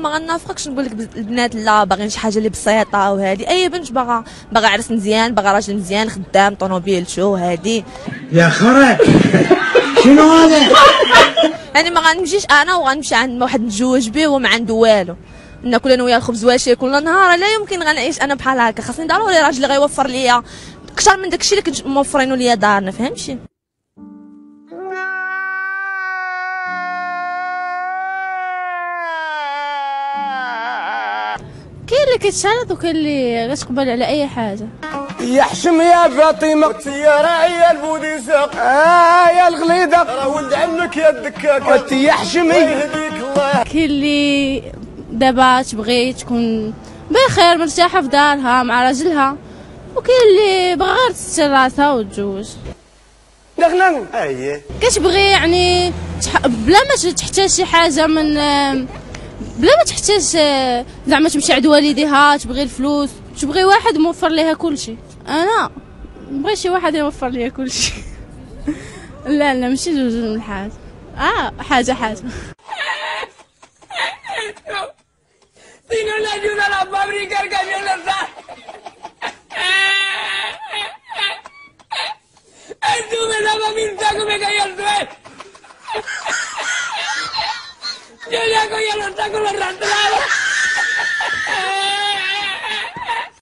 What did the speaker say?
ما غنافقكش نقول لك البنات لا باغيين شي حاجه اللي بسيطه وهذه. اي بنت باغا عرس مزيان، باغا راجل مزيان خدام طوموبيل شو هذه يا خرا شنو هذا؟ يعني ما غنمشيش انا وغنمشي عند واحد نتزوج به وما عنده والو، ناكل انا وياه الخبز واشي كل نهار، لا يمكن غنعيش انا بحال هكا. خاصني ضروري راجل اللي غيوفر ليا اكثر من داكشي اللي كنت موفرينه ليا دارنا، فهمتي؟ كاين اللي كيتشرط وكاين اللي غتقبل على اي حاجه. يا حشم يا فاطمه يا راعي البوديسه يا الغليظه راه ولد عمك يا الدكاكه يا حشمي يهديك الله. كاين اللي دابا تبغي تكون بخير مرتاحه في دارها مع راجلها، وكاين اللي باغا غير تستر راسها وتزوج. دخلنا اييه كتبغي يعني بلا ما تحتاج شي حاجه من بلا ما تحتاج زعما تمشي عند والديها، تبغي الفلوس، تبغي واحد موفر ليها كلشي. انا نبغي شي واحد يوفر ليا كلشي. لا ماشي جوج من الحاجه، حاجه Tiene la ayuda a la fábrica el camión le está. Tú me daba mi saco y me cayó al suelo. Yo ya cogía los sacos los arrastraba.